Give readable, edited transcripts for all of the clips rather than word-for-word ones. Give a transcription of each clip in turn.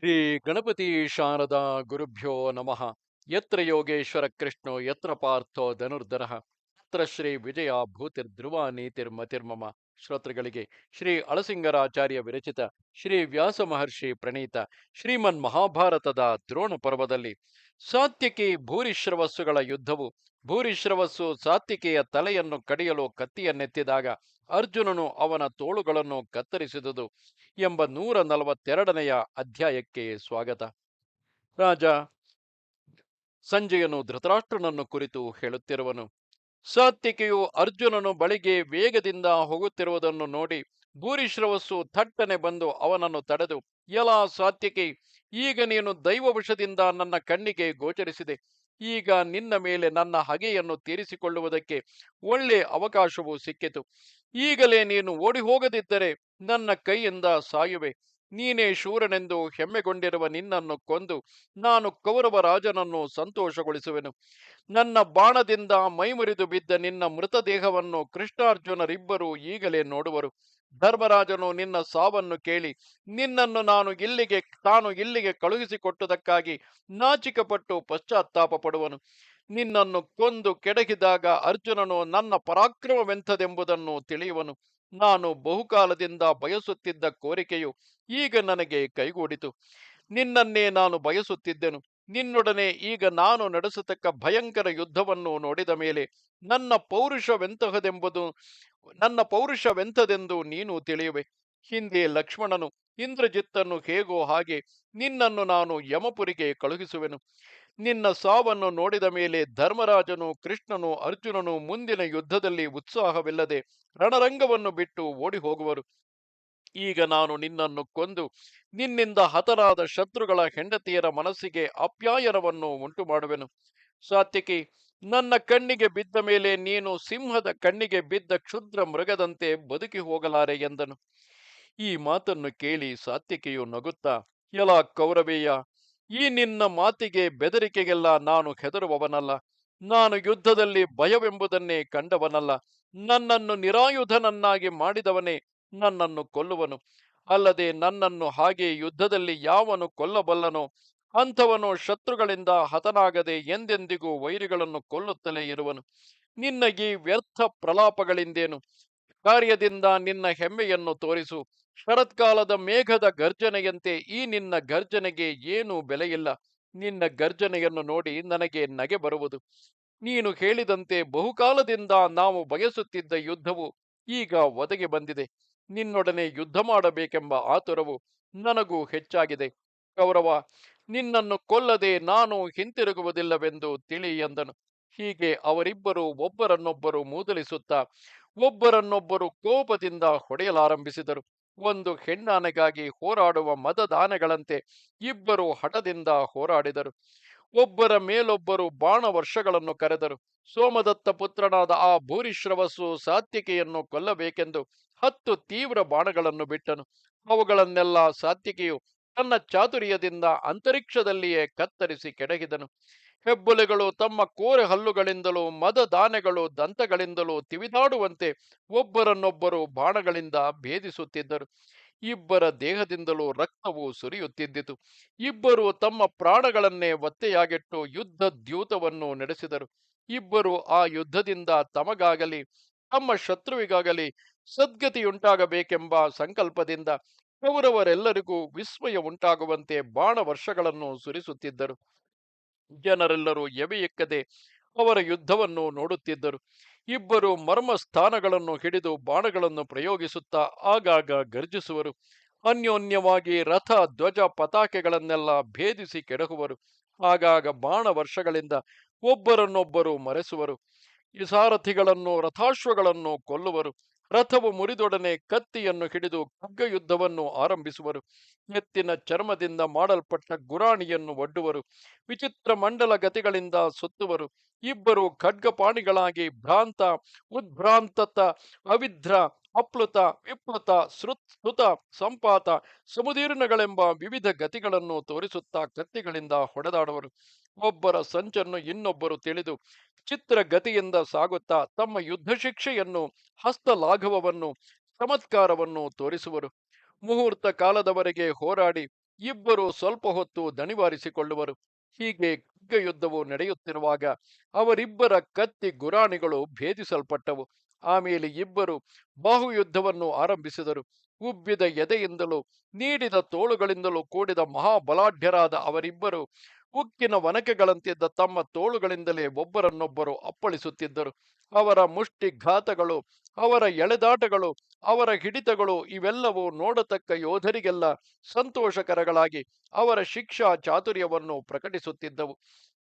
ಶ್ರೀ ಗಣಪತಿ ಶಾರದಾ ಗುರುಭ್ಯೋ ನಮಃ. ಯತ್ರ ಯೋಗೇಶ್ವರ ಕೃಷ್ಣೋ ಯತ್ರ ಪಾರ್ಥೋ ಧನುರ್ಧರಃ ಯತ್ರ ಶ್ರೀ ವಿಜಯ ಭೂತಿರ್ಧ್ರುವ ನೀತಿರ್ಮತಿರ್ಮಮ. ಶ್ರೋತೃಗಳಿಗೆ ಶ್ರೀ ಅಳಸಿಂಗರಾಚಾರ್ಯ ವಿರಚಿತ ಶ್ರೀ ವ್ಯಾಸ ಮಹರ್ಷಿ ಪ್ರಣೀತ ಶ್ರೀಮನ್ ಮಹಾಭಾರತದ ದ್ರೋಣ ಪರ್ವದಲ್ಲಿ ಸಾತ್ಯಕಿ ಭೂರಿಶ್ರವಸ್ಸುಗಳ ಯುದ್ಧವು, ಭೂರಿಶ್ರವಸ್ಸು ಸಾತ್ಯಕಿಯ ತಲೆಯನ್ನು ಕಡಿಯಲು ಕತ್ತಿಯನ್ನೆತ್ತಿದಾಗ ಅರ್ಜುನನು ಅವನ ತೋಳುಗಳನ್ನು ಕತ್ತರಿಸಿದುದು ಎಂಬ 142ನೆಯ ಅಧ್ಯಾಯಕ್ಕೆ ಸ್ವಾಗತ. ರಾಜ ಸಂಜಯನು ಧೃತರಾಷ್ಟ್ರನನ್ನು ಕುರಿತು ಹೇಳುತ್ತಿರುವನು. ಸಾತ್ಯಕಿಯು ಅರ್ಜುನನು ಬಳಿಗೆ ವೇಗದಿಂದ ಹೋಗುತ್ತಿರುವುದನ್ನು ನೋಡಿ ಭೂರಿಶ್ರವಸ್ಸು ಥಟ್ಟನೆ ಬಂದು ಅವನನ್ನು ತಡೆದು, ಎಲಾ ಸಾತ್ಯಕಿ, ಈಗ ನೀನು ದೈವವಶದಿಂದ ನನ್ನ ಕಣ್ಣಿಗೆ ಗೋಚರಿಸಿದೆ. ಈಗ ನಿನ್ನ ಮೇಲೆ ನನ್ನ ಹಗೆಯನ್ನು ತೀರಿಸಿಕೊಳ್ಳುವುದಕ್ಕೆ ಒಳ್ಳೆ ಅವಕಾಶವು ಸಿಕ್ಕಿತು. ಈಗಲೇ ನೀನು ಓಡಿ ಹೋಗದಿದ್ದರೆ ನನ್ನ ಕೈಯಿಂದ ಸಾಯುವೆ. ನೀನೇ ಶೂರನೆಂದು ಹೆಮ್ಮೆಗೊಂಡಿರುವ ನಿನ್ನನ್ನು ಕೊಂದು ನಾನು ಕೌರವ ರಾಜನನ್ನು ಸಂತೋಷಗೊಳಿಸುವೆನು. ನನ್ನ ಬಾಣದಿಂದ ಮೈಮುರಿದು ಬಿದ್ದ ನಿನ್ನ ಮೃತದೇಹವನ್ನು ಕೃಷ್ಣಾರ್ಜುನರಿಬ್ಬರು ಈಗಲೇ ನೋಡುವರು. ಧರ್ಮರಾಜನು ನಿನ್ನ ಸಾವನ್ನು ಕೇಳಿ ನಿನ್ನನ್ನು ತಾನು ಇಲ್ಲಿಗೆ ಕಳುಹಿಸಿಕೊಟ್ಟುದಕ್ಕಾಗಿ ನಾಚಿಕಪಟ್ಟು ಪಶ್ಚಾತ್ತಾಪ ಪಡುವನು. ನಿನ್ನನ್ನು ಕೊಂದು ಕೆಡಹಿದಾಗ ಅರ್ಜುನನು ನನ್ನ ಪರಾಕ್ರಮವೆಂಥದೆಂಬುದನ್ನು ತಿಳಿಯುವನು. ನಾನು ಬಹುಕಾಲದಿಂದ ಬಯಸುತ್ತಿದ್ದ ಕೋರಿಕೆಯು ಈಗ ನನಗೆ ಕೈಗೂಡಿತು. ನಿನ್ನನ್ನೇ ನಾನು ಬಯಸುತ್ತಿದ್ದೆನು. ನಿನ್ನೊಡನೆ ಈಗ ನಾನು ನಡೆಸತಕ್ಕ ಭಯಂಕರ ಯುದ್ಧವನ್ನು ನೋಡಿದ ಮೇಲೆ ನನ್ನ ಪೌರುಷವೆಂತಹದೆಂಬುದು ನನ್ನ ಪೌರುಷವೆಂಥದೆಂದು ನೀನು ತಿಳಿಯುವೆ. ಹಿಂದೆ ಲಕ್ಷ್ಮಣನು ಇಂದ್ರಜಿತ್ತನ್ನು ಹೇಗೋ ಹಾಗೆ ನಿನ್ನನ್ನು ನಾನು ಯಮಪುರಿಗೆ ಕಳುಹಿಸುವೆನು. ನಿನ್ನ ಸಾವನ್ನು ನೋಡಿದ ಮೇಲೆ ಧರ್ಮರಾಜನು, ಕೃಷ್ಣನು, ಅರ್ಜುನನು ಮುಂದಿನ ಯುದ್ಧದಲ್ಲಿ ಉತ್ಸಾಹವಿಲ್ಲದೆ ರಣರಂಗವನ್ನು ಬಿಟ್ಟು ಓಡಿ ಹೋಗುವರು. ಈಗ ನಾನು ನಿನ್ನನ್ನು ಕೊಂದು ನಿನ್ನಿಂದ ಹತರಾದ ಶತ್ರುಗಳ ಹೆಂಡತಿಯರ ಮನಸ್ಸಿಗೆ ಅಪ್ಯಾಯನವನ್ನು ಉಂಟು ಮಾಡುವೆನು. ಸಾತ್ಯಕಿ, ನನ್ನ ಕಣ್ಣಿಗೆ ಬಿದ್ದ ಮೇಲೆ ನೀನು ಸಿಂಹದ ಕಣ್ಣಿಗೆ ಬಿದ್ದ ಕ್ಷುದ್ರ ಮೃಗದಂತೆ ಬದುಕಿ ಹೋಗಲಾರೆ ಎಂದನು. ಈ ಮಾತನ್ನು ಕೇಳಿ ಸಾತ್ಯಕಿಯು ನಗುತ್ತಾ, ಎಲಾ ಕೌರವೇಯ, ಈ ನಿನ್ನ ಮಾತಿಗೆ ಬೆದರಿಕೆಗೆಲ್ಲ ನಾನು ಹೆದರುವವನಲ್ಲ. ನಾನು ಯುದ್ಧದಲ್ಲಿ ಭಯವೆಂಬುದನ್ನೇ ಕಂಡವನಲ್ಲ. ನನ್ನನ್ನು ನಿರಾಯುಧನನ್ನಾಗಿ ಮಾಡಿದವನೇ ನನ್ನನ್ನು ಕೊಲ್ಲುವನು. ಅಲ್ಲದೆ ನನ್ನನ್ನು ಹಾಗೆ ಯುದ್ಧದಲ್ಲಿ ಯಾವನು ಕೊಲ್ಲಬಲ್ಲನೋ ಅಂಥವನು ಶತ್ರುಗಳಿಂದ ಹತನಾಗದೆ ಎಂದೆಂದಿಗೂ ವೈರಿಗಳನ್ನು ಕೊಲ್ಲುತ್ತಲೇ ಇರುವನು. ನಿನ್ನ ಈ ವ್ಯರ್ಥ ಪ್ರಲಾಪಗಳಿಂದೇನು? ಕಾರ್ಯದಿಂದ ನಿನ್ನ ಹೆಮ್ಮೆಯನ್ನು ತೋರಿಸು. ಶರತ್ಕಾಲದ ಮೇಘದ ಗರ್ಜನೆಯಂತೆ ಈ ನಿನ್ನ ಗರ್ಜನೆಗೆ ಏನೂ ಬೆಲೆಯಿಲ್ಲ. ನಿನ್ನ ಗರ್ಜನೆಯನ್ನು ನೋಡಿ ನನಗೆ ನಗೆ ಬರುವುದು. ನೀನು ಹೇಳಿದಂತೆ ಬಹುಕಾಲದಿಂದ ನಾವು ಬಯಸುತ್ತಿದ್ದ ಯುದ್ಧವು ಈಗ ಒದಗಿ ಬಂದಿದೆ. ನಿನ್ನೊಡನೆ ಯುದ್ಧ ಮಾಡಬೇಕೆಂಬ ಆತುರವು ನನಗೂ ಹೆಚ್ಚಾಗಿದೆ. ಕೌರವ, ನಿನ್ನನ್ನು ಕೊಲ್ಲದೆ ನಾನು ಹಿಂತಿರುಗುವುದಿಲ್ಲವೆಂದು ತಿಳಿ ಎಂದನು. ಹೀಗೆ ಅವರಿಬ್ಬರು ಒಬ್ಬರನ್ನೊಬ್ಬರು ಮೂದಲಿಸುತ್ತಾ ಒಬ್ಬರನ್ನೊಬ್ಬರು ಕೋಪದಿಂದ ಹೊಡೆಯಲಾರಂಭಿಸಿದರು. ಒಂದು ಹೆಣ್ಣಾನೆಗಾಗಿ ಹೋರಾಡುವ ಮದದಾನೆಗಳಂತೆ ಇಬ್ಬರು ಹಠದಿಂದ ಹೋರಾಡಿದರು. ಒಬ್ಬರ ಮೇಲೊಬ್ಬರು ಬಾಣ ವರ್ಷಗಳನ್ನು ಕರೆದರು. ಸೋಮದತ್ತ ಪುತ್ರನಾದ ಆ ಭೂರಿಶ್ರವಸ್ಸು ಸಾತ್ಯಕಿಯನ್ನು ಕೊಲ್ಲಬೇಕೆಂದು 10 ತೀವ್ರ ಬಾಣಗಳನ್ನು ಬಿಟ್ಟನು. ಅವುಗಳನ್ನೆಲ್ಲ ಸಾತ್ಯಕಿಯು ತನ್ನ ಚಾತುರ್ಯದಿಂದ ಅಂತರಿಕ್ಷದಲ್ಲಿಯೇ ಕತ್ತರಿಸಿ ಕೆಡಹಿದನು. ಹೆಬ್ಬುಲಿಗಳು ತಮ್ಮ ಕೋರೆ ಹಲ್ಲುಗಳಿಂದಲೂ ಮದದಾನೆಗಳು ದಂತಗಳಿಂದಲೂ ತಿವಿದಾಡುವಂತೆ ಒಬ್ಬರನ್ನೊಬ್ಬರು ಬಾಣಗಳಿಂದ ಭೇದಿಸುತ್ತಿದ್ದರು. ಇಬ್ಬರ ದೇಹದಿಂದಲೂ ರಕ್ತವು ಸುರಿಯುತ್ತಿದ್ದಿತು. ಇಬ್ಬರು ತಮ್ಮ ಪ್ರಾಣಗಳನ್ನೇ ಒತ್ತೆಯಾಗಿಟ್ಟು ಯುದ್ಧ ದ್ಯೂತವನ್ನು ನಡೆಸಿದರು. ಇಬ್ಬರು ಆ ಯುದ್ಧದಿಂದ ತಮಗಾಗಲಿ ತಮ್ಮ ಶತ್ರುವಿಗಾಗಲಿ ಸದ್ಗತಿಯುಂಟಾಗಬೇಕೆಂಬ ಸಂಕಲ್ಪದಿಂದ ಕೌರವರೆಲ್ಲರಿಗೂ ವಿಸ್ಮಯ ಉಂಟಾಗುವಂತೆ ಬಾಣ ವರ್ಷಗಳನ್ನು ಸುರಿಸುತ್ತಿದ್ದರು. ಜನರೆಲ್ಲರೂ ಎವೆಯಿಕ್ಕದೆ ಅವರ ಯುದ್ಧವನ್ನು ನೋಡುತ್ತಿದ್ದರು. ಇಬ್ಬರು ಮರ್ಮ ಸ್ಥಾನಗಳನ್ನು ಹಿಡಿದು ಬಾಣಗಳನ್ನು ಪ್ರಯೋಗಿಸುತ್ತಾ ಆಗಾಗ ಗರ್ಜಿಸುವರು. ಅನ್ಯೋನ್ಯವಾಗಿ ರಥ, ಧ್ವಜ, ಪತಾಕೆಗಳನ್ನೆಲ್ಲ ಭೇದಿಸಿ ಕೆಡಹುವರು. ಆಗಾಗ ಬಾಣ ವರ್ಷಗಳಿಂದ ಒಬ್ಬರನ್ನೊಬ್ಬರು ಮರೆಸುವರು. ಈ ಸಾರಥಿಗಳನ್ನು, ರಥಾಶ್ವಗಳನ್ನು ಕೊಲ್ಲುವರು. ರಥವು ಮುರಿದೊಡನೆ ಕತ್ತಿಯನ್ನು ಹಿಡಿದು ಖಡ್ಗ ಯುದ್ಧವನ್ನು ಆರಂಭಿಸುವರು. ಎತ್ತಿನ ಚರ್ಮದಿಂದ ಮಾಡಲ್ಪಟ್ಟ ಗುರಾಣಿಯನ್ನು ಒಡ್ಡುವರು. ವಿಚಿತ್ರ ಮಂಡಲ ಗತಿಗಳಿಂದ ಸುತ್ತುವರು. ಇಬ್ಬರು ಖಡ್ಗಪಾಣಿಗಳಾಗಿ ಭ್ರಾಂತ, ಉದ್ಭ್ರಾಂತತ, ಅವಿಧ್ರ, ಅಪ್ಲುತ, ವಿಪ್ಲುತ, ಸ್ತುತ, ಸಂಪಾತ, ಸಮುದೀರ್ಣಗಳೆಂಬ ವಿವಿಧ ಗತಿಗಳನ್ನು ತೋರಿಸುತ್ತಾ ಕತ್ತಿಗಳಿಂದ ಹೊಡೆದಾಡುವರು. ಒಬ್ಬರ ಸಂಚನ್ನು ಇನ್ನೊಬ್ಬರು ತಿಳಿದು ಚಿತ್ರಗತಿಯಿಂದ ಸಾಗುತ್ತಾ ತಮ್ಮ ಯುದ್ಧ ಶಿಕ್ಷೆಯನ್ನು, ಹಸ್ತಲಾಘವವನ್ನು, ಚಮತ್ಕಾರವನ್ನು ತೋರಿಸುವರು. ಮುಹೂರ್ತ ಕಾಲದವರೆಗೆ ಹೋರಾಡಿ ಇಬ್ಬರು ಸ್ವಲ್ಪ ಹೊತ್ತು ದಣಿವಾರಿಸಿಕೊಳ್ಳುವರು. ಹೀಗೆ ಖಡ್ಗ ಯುದ್ಧವು ನಡೆಯುತ್ತಿರುವಾಗ ಅವರಿಬ್ಬರ ಕತ್ತಿ ಗುರಾಣಿಗಳು ಭೇದಿಸಲ್ಪಟ್ಟವು. ಆಮೇಲೆ ಇಬ್ಬರು ಬಾಹುಯುದ್ಧವನ್ನು ಆರಂಭಿಸಿದರು. ಉಬ್ಬಿದ ಎದೆಯಿಂದಲೂ ನೀಡಿದ ತೋಳುಗಳಿಂದಲೂ ಕೂಡಿದ ಮಹಾಬಲಾಢ್ಯರಾದ ಅವರಿಬ್ಬರು ಉಕ್ಕಿನ ವನಕೆಗಳಂತಿದ್ದ ತಮ್ಮ ತೋಳುಗಳಿಂದಲೇ ಒಬ್ಬರನ್ನೊಬ್ಬರು ಅಪ್ಪಳಿಸುತ್ತಿದ್ದರು. ಅವರ ಮುಷ್ಟಿಘಾತಗಳು, ಅವರ ಎಳೆದಾಟಗಳು, ಅವರ ಹಿಡಿತಗಳು ಇವೆಲ್ಲವೂ ನೋಡತಕ್ಕ ಯೋಧರಿಗೆಲ್ಲ ಸಂತೋಷಕರಗಳಾಗಿ ಅವರ ಶಿಕ್ಷಾ ಚಾತುರ್ಯವನ್ನು ಪ್ರಕಟಿಸುತ್ತಿದ್ದವು.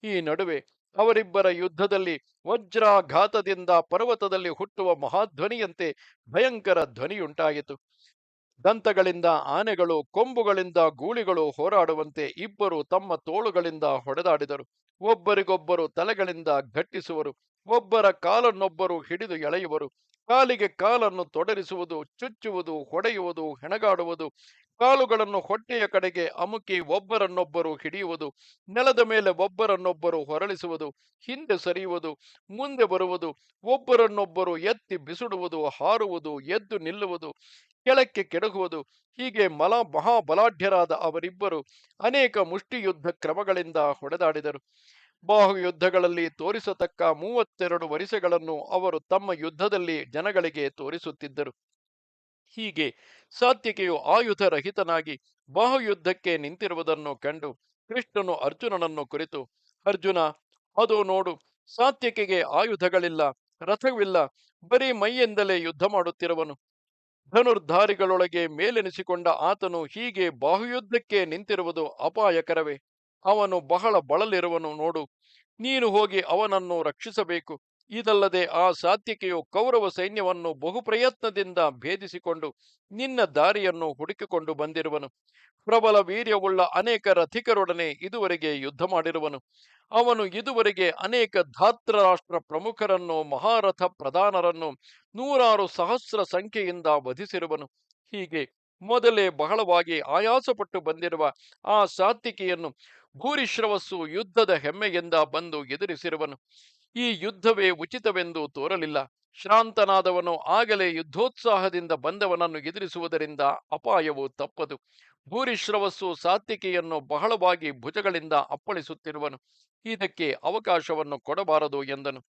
ಈ ನಡುವೆ ಅವರಿಬ್ಬರ ಯುದ್ಧದಲ್ಲಿ ವಜ್ರಾಘಾತದಿಂದ ಪರ್ವತದಲ್ಲಿ ಹುಟ್ಟುವ ಮಹಾಧ್ವನಿಯಂತೆ ಭಯಂಕರ ಧ್ವನಿಯುಂಟಾಯಿತು. ದಂತಗಳಿಂದ ಆನೆಗಳು, ಕೊಂಬುಗಳಿಂದ ಗೂಳಿಗಳು ಹೋರಾಡುವಂತೆ ಇಬ್ಬರು ತಮ್ಮ ತೋಳುಗಳಿಂದ ಹೊಡೆದಾಡಿದರು. ಒಬ್ಬರಿಗೊಬ್ಬರು ತಲೆಗಳಿಂದ ಘಟ್ಟಿಸುವರು, ಒಬ್ಬರ ಕಾಲನ್ನೊಬ್ಬರು ಹಿಡಿದು ಎಳೆಯುವರು. ಕಾಲಿಗೆ ಕಾಲನ್ನು ತೊಡರಿಸುವುದು, ಚುಚ್ಚುವುದು, ಹೊಡೆಯುವುದು, ಹೆಣಗಾಡುವುದು, ಕಾಲುಗಳನ್ನು ಹೊಟ್ಟೆಯ ಕಡೆಗೆ ಅಮುಕಿ ಒಬ್ಬರನ್ನೊಬ್ಬರು ಹಿಡಿಯುವುದು, ನೆಲದ ಮೇಲೆ ಒಬ್ಬರನ್ನೊಬ್ಬರು ಹೊರಳಿಸುವುದು, ಹಿಂದೆ ಸರಿಯುವುದು, ಮುಂದೆ ಬರುವುದು, ಒಬ್ಬರನ್ನೊಬ್ಬರು ಎತ್ತಿ ಬಿಸುಡುವುದು, ಹಾರುವುದು, ಎದ್ದು ನಿಲ್ಲುವುದು, ಕೆಳಕ್ಕೆ ಕೆಡಹುವುದು. ಹೀಗೆ ಮಹಾಬಲಾಢ್ಯರಾದ ಅವರಿಬ್ಬರು ಅನೇಕ ಮುಷ್ಟಿಯುದ್ಧ ಕ್ರಮಗಳಿಂದ ಹೊಡೆದಾಡಿದರು. ಬಾಹುಯುದ್ಧಗಳಲ್ಲಿ ತೋರಿಸತಕ್ಕ 32 ವರಿಸೆಗಳನ್ನು ಅವರು ತಮ್ಮ ಯುದ್ಧದಲ್ಲಿ ಜನಗಳಿಗೆ ತೋರಿಸುತ್ತಿದ್ದರು. ಹೀಗೆ ಸಾತ್ವಿಕೆಯು ಆಯುಧರಹಿತನಾಗಿ ಬಾಹುಯುದ್ಧಕ್ಕೆ ನಿಂತಿರುವುದನ್ನು ಕಂಡು ಕೃಷ್ಣನು ಅರ್ಜುನನನ್ನು ಕುರಿತು, ಅರ್ಜುನ, ಅದೋ ನೋಡು, ಸಾತ್ವಿಕೆಗೆ ಆಯುಧಗಳಿಲ್ಲ, ರಥವಿಲ್ಲ, ಬರೀ ಮೈಯಿಂದಲೇ ಯುದ್ಧ ಮಾಡುತ್ತಿರುವನು. ಧನುರ್ಧಾರಿಗಳೊಳಗೆ ಮೇಲೆನಿಸಿಕೊಂಡ ಆತನು ಹೀಗೆ ಬಾಹುಯುದ್ಧಕ್ಕೆ ನಿಂತಿರುವುದು ಅಪಾಯಕರವೇ? ಅವನು ಬಹಳ ಬಳಲಿರುವನು ನೋಡು. ನೀನು ಹೋಗಿ ಅವನನ್ನು ರಕ್ಷಿಸಬೇಕು. ಇದಲ್ಲದೆ ಆ ಸಾತ್ವಿಕೆಯು ಕೌರವ ಸೈನ್ಯವನ್ನು ಬಹು ಪ್ರಯತ್ನದಿಂದ ಭೇದಿಸಿಕೊಂಡು ನಿನ್ನ ದಾರಿಯನ್ನು ಹುಡುಕಿಕೊಂಡು ಬಂದಿರುವನು. ಪ್ರಬಲ ವೀರ್ಯವುಳ್ಳ ಅನೇಕ ರಥಿಕರೊಡನೆ ಇದುವರೆಗೆ ಯುದ್ಧ ಮಾಡಿರುವನು. ಅವನು ಇದುವರೆಗೆ ಅನೇಕ ಧಾತರಾಷ್ಟ್ರ ಪ್ರಮುಖರನ್ನು, ಮಹಾರಥ ಪ್ರಧಾನರನ್ನು ನೂರಾರು ಸಹಸ್ರ ಸಂಖ್ಯೆಯಿಂದ ವಧಿಸಿರುವನು. ಹೀಗೆ ಮೊದಲೇ ಬಹಳವಾಗಿ ಆಯಾಸಪಟ್ಟು ಬಂದಿರುವ ಆ ಸಾತ್ವಿಕೆಯನ್ನು ಭೂರಿಶ್ರವಸ್ಸು ಯುದ್ಧದ ಹೆಮ್ಮೆಯಿಂದ ಬಂದು ಎದುರಿಸಿರುವನು. ಈ ಯುದ್ಧವೇ ಉಚಿತವೆಂದು ತೋರಲಿಲ್ಲ. ಶ್ರಾಂತನಾದವನು ಆಗಲೇ ಯುದ್ಧೋತ್ಸಾಹದಿಂದ ಬಂದವನನ್ನು ಎದುರಿಸುವುದರಿಂದ ಅಪಾಯವು ತಪ್ಪದು. ಭೂರಿಶ್ರವಸ್ಸು ಸಾತ್ವಿಕೆಯನ್ನು ಬಹಳವಾಗಿ ಭುಜಗಳಿಂದ ಅಪ್ಪಳಿಸುತ್ತಿರುವನು. ಇದಕ್ಕೆ ಅವಕಾಶವನ್ನು ಕೊಡಬಾರದು ಎಂದನು.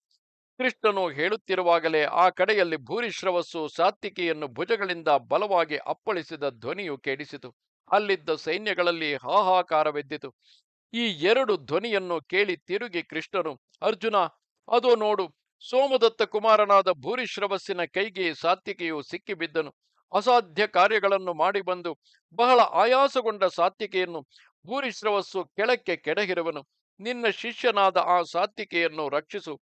ಕೃಷ್ಣನು ಹೇಳುತ್ತಿರುವಾಗಲೇ ಆ ಕಡೆಯಲ್ಲಿ ಭೂರಿಶ್ರವಸ್ಸು ಸಾತ್ವಿಕೆಯನ್ನು ಭುಜಗಳಿಂದ ಬಲವಾಗಿ ಅಪ್ಪಳಿಸಿದ ಧ್ವನಿಯು ಕೇಳಿಸಿತು. ಅಲ್ಲಿದ್ದ ಸೈನ್ಯಗಳಲ್ಲಿ ಹಾಹಾಕಾರವೆದ್ದಿತು. ಈ ಎರಡು ಧ್ವನಿಯನ್ನು ಕೇಳಿ ತಿರುಗಿ ಕೃಷ್ಣನು, ಅರ್ಜುನ, ಅದೋ ನೋಡು, ಸೋಮದತ್ತ ಕುಮಾರನಾದ ಭೂರಿಶ್ರವಸ್ಸಿನ ಕೈಗೆ ಸಾತ್ವಿಕೆಯು ಸಿಕ್ಕಿಬಿದ್ದನು. ಅಸಾಧ್ಯ ಕಾರ್ಯಗಳನ್ನು ಮಾಡಿ ಬಂದು ಬಹಳ ಆಯಾಸಗೊಂಡ ಸಾತ್ವಿಕೆಯನ್ನು ಭೂರಿಶ್ರವಸ್ಸು ಕೆಳಕ್ಕೆ ಕೆಡಹಿರುವನು. ನಿನ್ನ ಶಿಷ್ಯನಾದ ಆ ಸಾತ್ವಿಕೆಯನ್ನು ರಕ್ಷಿಸು.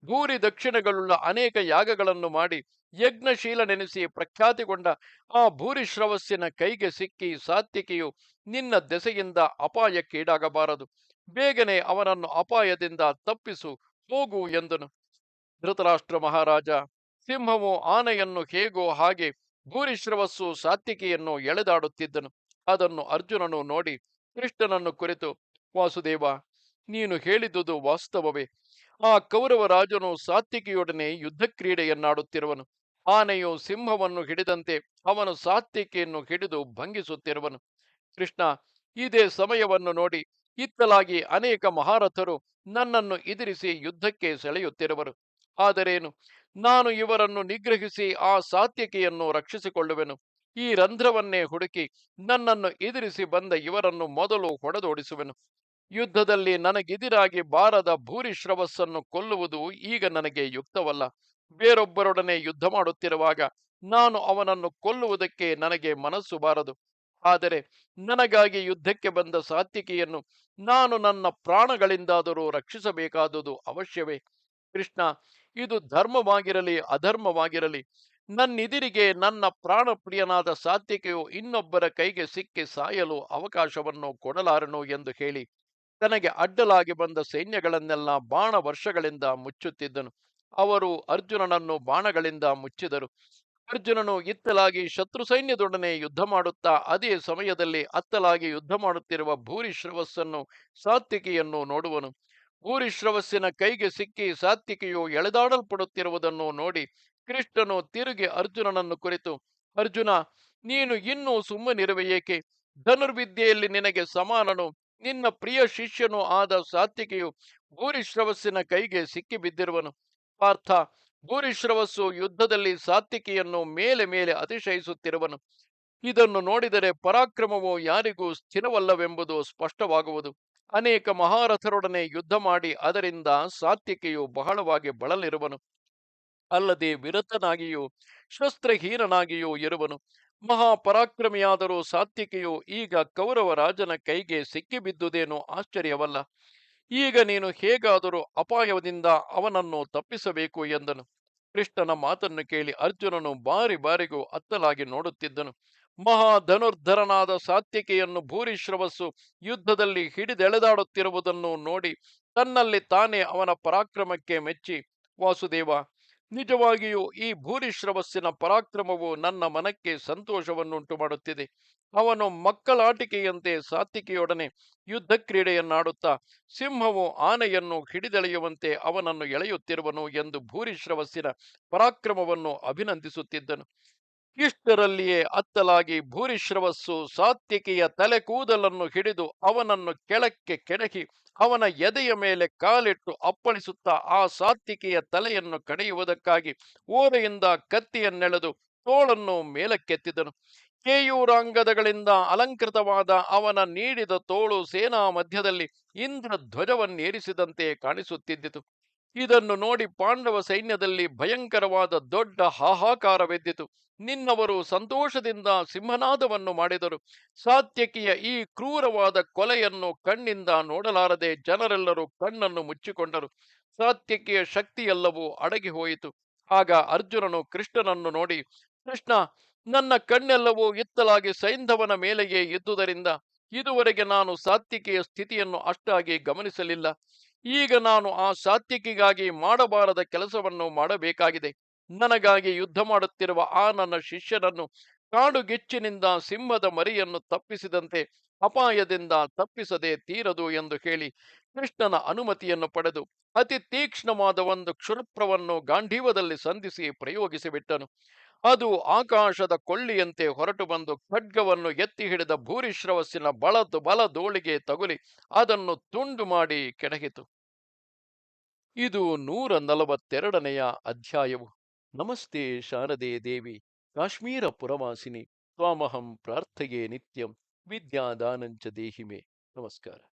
ಭೂರಿ ದಕ್ಷಿಣಗಳುಳ್ಳ ಅನೇಕ ಯಾಗಗಳನ್ನು ಮಾಡಿ ಯಜ್ಞಶೀಲನೆನಿಸಿ ಪ್ರಖ್ಯಾತಿಗೊಂಡ ಆ ಭೂರಿಶ್ರವಸ್ಸಿನ ಕೈಗೆ ಸಿಕ್ಕಿ ಸಾತ್ವಿಕೆಯು ನಿನ್ನ ದೆಸೆಯಿಂದ ಅಪಾಯಕ್ಕೀಡಾಗಬಾರದು. ಬೇಗನೆ ಅವನನ್ನು ಅಪಾಯದಿಂದ ತಪ್ಪಿಸು, ಹೋಗು ಎಂದನು. ಧೃತರಾಷ್ಟ್ರ ಮಹಾರಾಜ, ಸಿಂಹವು ಆನೆಯನ್ನು ಹೇಗೋ ಹಾಗೆ ಭೂರಿಶ್ರವಸ್ಸು ಸಾತ್ವಿಕೆಯನ್ನು ಎಳೆದಾಡುತ್ತಿದ್ದನು. ಅದನ್ನು ಅರ್ಜುನನು ನೋಡಿ ಕೃಷ್ಣನನ್ನು ಕುರಿತು, ವಾಸುದೇವ, ನೀನು ಹೇಳಿದುದು ವಾಸ್ತವವೇ? ಆ ಕೌರವ ರಾಜನು ಸಾತ್ವಿಕೆಯೊಡನೆ ಯುದ್ಧ ಕ್ರೀಡೆಯನ್ನಾಡುತ್ತಿರುವನು. ಆನೆಯು ಸಿಂಹವನ್ನು ಹಿಡಿದಂತೆ ಅವನು ಸಾತ್ವಿಕೆಯನ್ನು ಹಿಡಿದು ಭಂಗಿಸುತ್ತಿರುವನು. ಕೃಷ್ಣ, ಇದೇ ಸಮಯವನ್ನು ನೋಡಿ ಇತ್ತಲಾಗಿ ಅನೇಕ ಮಹಾರಥರು ನನ್ನನ್ನು ಎದುರಿಸಿ ಯುದ್ಧಕ್ಕೆ ಸೆಳೆಯುತ್ತಿರುವರು. ಆದರೇನು, ನಾನು ಇವರನ್ನು ನಿಗ್ರಹಿಸಿ ಆ ಸಾತ್ವಿಕೆಯನ್ನು ರಕ್ಷಿಸಿಕೊಳ್ಳುವೆನು. ಈ ರಂಧ್ರವನ್ನೇ ಹುಡುಕಿ ನನ್ನನ್ನು ಎದುರಿಸಿ ಬಂದ ಇವರನ್ನು ಮೊದಲು ಹೊಡೆದೋಡಿಸುವೆನು. ಯುದ್ಧದಲ್ಲಿ ನನಗೆದಿರಾಗಿ ಬಾರದ ಭೂರಿಶ್ರವಸ್ಸನ್ನು ಕೊಲ್ಲುವುದು ಈಗ ನನಗೆ ಯುಕ್ತವಲ್ಲ. ಬೇರೊಬ್ಬರೊಡನೆ ಯುದ್ಧ ಮಾಡುತ್ತಿರುವಾಗ ನಾನು ಅವನನ್ನು ಕೊಲ್ಲುವುದಕ್ಕೆ ನನಗೆ ಮನಸ್ಸು ಬಾರದು. ಆದರೆ ನನಗಾಗಿ ಯುದ್ಧಕ್ಕೆ ಬಂದ ಸಾತ್ವಿಕೆಯನ್ನು ನಾನು ನನ್ನ ಪ್ರಾಣಗಳಿಂದಾದರೂ ರಕ್ಷಿಸಬೇಕಾದುದು ಅವಶ್ಯವೇ? ಕೃಷ್ಣ, ಇದು ಧರ್ಮವಾಗಿರಲಿ ಅಧರ್ಮವಾಗಿರಲಿ, ನನ್ನಿದಿರಿಗೆ ನನ್ನ ಪ್ರಾಣಪ್ರಿಯನಾದ ಸಾತ್ವಿಕೆಯು ಇನ್ನೊಬ್ಬರ ಕೈಗೆ ಸಿಕ್ಕಿ ಸಾಯಲು ಅವಕಾಶವನ್ನು ಕೊಡಲಾರನು ಎಂದು ಹೇಳಿ ತನಗೆ ಅಡ್ಡಲಾಗಿ ಬಂದ ಸೈನ್ಯಗಳನ್ನೆಲ್ಲ ಬಾಣ ವರ್ಷಗಳಿಂದ ಮುಚ್ಚುತ್ತಿದ್ದನು. ಅವರು ಅರ್ಜುನನನ್ನು ಬಾಣಗಳಿಂದ ಮುಚ್ಚಿದರು. ಅರ್ಜುನನು ಇತ್ತಲಾಗಿ ಶತ್ರು ಸೈನ್ಯದೊಡನೆ ಯುದ್ಧ ಮಾಡುತ್ತಾ ಅದೇ ಸಮಯದಲ್ಲಿ ಅತ್ತಲಾಗಿ ಯುದ್ಧ ಮಾಡುತ್ತಿರುವ ಭೂರಿಶ್ರವಸ್ಸನ್ನು ಸಾತ್ವಿಕೆಯನ್ನು ನೋಡುವನು. ಭೂರಿಶ್ರವಸ್ಸಿನ ಕೈಗೆ ಸಿಕ್ಕಿ ಸಾತ್ವಿಕೆಯು ಎಳೆದಾಡಲ್ಪಡುತ್ತಿರುವುದನ್ನು ನೋಡಿ ಕೃಷ್ಣನು ತಿರುಗಿ ಅರ್ಜುನನನ್ನು ಕುರಿತು, ಅರ್ಜುನ, ನೀನು ಇನ್ನೂ ಸುಮ್ಮನಿರುವೆಯೇಕೆ? ಧನುರ್ವಿದ್ಯೆಯಲ್ಲಿ ನಿನಗೆ ಸಮಾನನು ನಿನ್ನ ಪ್ರಿಯ ಶಿಷ್ಯನೂ ಆದ ಸಾತ್ವಿಕೆಯು ಭೂರಿಶ್ರವಸ್ಸಿನ ಕೈಗೆ ಸಿಕ್ಕಿಬಿದ್ದಿರುವನು. ಪಾರ್ಥ, ಭೂರಿಶ್ರವಸ್ಸು ಯುದ್ಧದಲ್ಲಿ ಸಾತ್ವಿಕೆಯನ್ನು ಮೇಲೆ ಮೇಲೆ ಅತಿಶಯಿಸುತ್ತಿರುವನು. ಇದನ್ನು ನೋಡಿದರೆ ಪರಾಕ್ರಮವು ಯಾರಿಗೂ ಸ್ಥಿರವಲ್ಲವೆಂಬುದು ಸ್ಪಷ್ಟವಾಗುವುದು. ಅನೇಕ ಮಹಾರಥರೊಡನೆ ಯುದ್ಧ ಮಾಡಿ ಅದರಿಂದ ಸಾತ್ವಿಕೆಯು ಬಹಳವಾಗಿ ಬಳಲಿರುವನು. ಅಲ್ಲದೆ ವಿರತನಾಗಿಯೂ ಶಸ್ತ್ರಹೀನನಾಗಿಯೂ ಇರುವನು. ಮಹಾಪರಾಕ್ರಮಿಯಾದರೂ ಸಾತ್ವಿಕೆಯು ಈಗ ಕೌರವ ರಾಜನ ಕೈಗೆ ಸಿಕ್ಕಿಬಿದ್ದುದೇನೋ ಆಶ್ಚರ್ಯವಲ್ಲ. ಈಗ ನೀನು ಹೇಗಾದರೂ ಅಪಾಯದಿಂದ ಅವನನ್ನು ತಪ್ಪಿಸಬೇಕು ಎಂದನು. ಕೃಷ್ಣನ ಮಾತನ್ನು ಕೇಳಿ ಅರ್ಜುನನು ಬಾರಿ ಬಾರಿಗೂ ಅತ್ತಲಾಗಿ ನೋಡುತ್ತಿದ್ದನು. ಮಹಾಧನುರ್ಧರನಾದ ಸಾತ್ವಿಕೆಯನ್ನು ಭೂರಿಶ್ರವಸ್ಸು ಯುದ್ಧದಲ್ಲಿ ಹಿಡಿದೆಳೆದಾಡುತ್ತಿರುವುದನ್ನು ನೋಡಿ ತನ್ನಲ್ಲಿ ತಾನೇ ಅವನ ಪರಾಕ್ರಮಕ್ಕೆ ಮೆಚ್ಚಿ, ವಾಸುದೇವ, ನಿಜವಾಗಿಯೂ ಈ ಭೂರಿಶ್ರವಸ್ಸಿನ ಪರಾಕ್ರಮವು ನನ್ನ ಮನಕ್ಕೆ ಸಂತೋಷವನ್ನುಂಟು ಮಾಡುತ್ತಿದೆ. ಅವನು ಮಕ್ಕಳಾಟಿಕೆಯಂತೆ ಸಾತ್ವಿಕೆಯೊಡನೆ ಯುದ್ಧ ಕ್ರೀಡೆಯನ್ನಾಡುತ್ತಾ ಸಿಂಹವು ಆನೆಯನ್ನು ಹಿಡಿದೆಳೆಯುವಂತೆ ಅವನನ್ನು ಎಳೆಯುತ್ತಿರುವನು ಎಂದು ಭೂರಿಶ್ರವಸ್ಸಿನ ಪರಾಕ್ರಮವನ್ನು ಅಭಿನಂದಿಸುತ್ತಿದ್ದನು. ಇಷ್ಟರಲ್ಲಿಯೇ ಅತ್ತಲಾಗಿ ಭೂರಿಶ್ರವಸ್ಸು ಸಾತ್ವಿಕೆಯ ತಲೆ ಕೂದಲನ್ನು ಹಿಡಿದು ಅವನನ್ನು ಕೆಳಕ್ಕೆ ಕೆಣಕಿ ಅವನ ಎದೆಯ ಮೇಲೆ ಕಾಲಿಟ್ಟು ಅಪ್ಪಳಿಸುತ್ತಾ ಆ ಸಾತ್ವಿಕೆಯ ತಲೆಯನ್ನು ಕಡೆಯುವುದಕ್ಕಾಗಿ ಓರೆಯಿಂದ ಕತ್ತಿಯನ್ನೆಳೆದು ತೋಳನ್ನು ಮೇಲಕ್ಕೆತ್ತಿದನು. ಕೇಯೂರಾಂಗದಗಳಿಂದ ಅಲಂಕೃತವಾದ ಅವನ ನೀಡಿದ ತೋಳು ಸೇನಾ ಮಧ್ಯದಲ್ಲಿ ಇಂದ್ರ ಧ್ವಜವನ್ನೇರಿಸಿದಂತೆ ಕಾಣಿಸುತ್ತಿದ್ದಿತು. ಇದನ್ನು ನೋಡಿ ಪಾಂಡವ ಸೈನ್ಯದಲ್ಲಿ ಭಯಂಕರವಾದ ದೊಡ್ಡ ಹಾಹಾಕಾರವೆದ್ದಿತು. ನಿನ್ನವರು ಸಂತೋಷದಿಂದ ಸಿಂಹನಾದವನ್ನು ಮಾಡಿದರು. ಸಾತ್ಯಕಿಯ ಈ ಕ್ರೂರವಾದ ಕೊಲೆಯನ್ನು ಕಣ್ಣಿಂದ ನೋಡಲಾರದೆ ಜನರೆಲ್ಲರೂ ಕಣ್ಣನ್ನು ಮುಚ್ಚಿಕೊಂಡರು. ಸಾತ್ಯಕಿಯ ಶಕ್ತಿಯೆಲ್ಲವೂ ಅಡಗಿ ಹೋಯಿತು. ಆಗ ಅರ್ಜುನನು ಕೃಷ್ಣನನ್ನು ನೋಡಿ, ಕೃಷ್ಣ, ನನ್ನ ಕಣ್ಣೆಲ್ಲವೂ ಇತ್ತಲಾಗಿ ಸೈಂಧವನ ಮೇಲೆಯೇ ಇದ್ದುದರಿಂದ ಇದುವರೆಗೆ ನಾನು ಸಾತ್ವಿಕೆಯ ಸ್ಥಿತಿಯನ್ನು ಅಷ್ಟಾಗಿ ಗಮನಿಸಲಿಲ್ಲ. ಈಗ ನಾನು ಆ ಸಾತ್ವಿಕಿಗಾಗಿ ಮಾಡಬಾರದ ಕೆಲಸವನ್ನು ಮಾಡಬೇಕಾಗಿದೆ. ನನಗಾಗಿ ಯುದ್ಧ ಮಾಡುತ್ತಿರುವ ಆ ನನ್ನ ಶಿಷ್ಯನನ್ನು ಕಾಡುಗಿಚ್ಚಿನಿಂದ ಸಿಂಹದ ಮರಿಯನ್ನು ತಪ್ಪಿಸಿದಂತೆ ಅಪಾಯದಿಂದ ತಪ್ಪಿಸದೆ ತೀರದು ಎಂದು ಹೇಳಿ ಕೃಷ್ಣನ ಅನುಮತಿಯನ್ನು ಪಡೆದು ಅತಿ ತೀಕ್ಷ್ಣವಾದ ಒಂದು ಕ್ಷುರಪ್ರವನ್ನು ಗಾಂಧೀವದಲ್ಲಿ ಸಂಧಿಸಿ ಪ್ರಯೋಗಿಸಿಬಿಟ್ಟನು. ಅದು ಆಕಾಶದ ಕೊಳ್ಳಿಯಂತೆ ಹೊರಟು ಬಂದು ಖಡ್ಗವನ್ನು ಎತ್ತಿ ಹಿಡಿದ ಭೂರಿಶ್ರವಸ್ಸಿನ ಬಲದೋಳಿಗೆ ತಗುಲಿ ಅದನ್ನು ತುಂಡು ಮಾಡಿ ಕೆಡಹಿತು. ಇದು 142ನೆಯ ಅಧ್ಯಾಯವು. ನಮಸ್ತೆ ಶಾರದೆ ದೇವಿ, ಕಾಶ್ಮೀರ ಪುರವಾಸಿನಿ, ತ್ವಾಮಹಂ ಪ್ರಾರ್ಥೆಯೇ ನಿತ್ಯಂ, ವಿದ್ಯಾದಾನಂಚ ದೇಹಿಮೆ. ನಮಸ್ಕಾರ.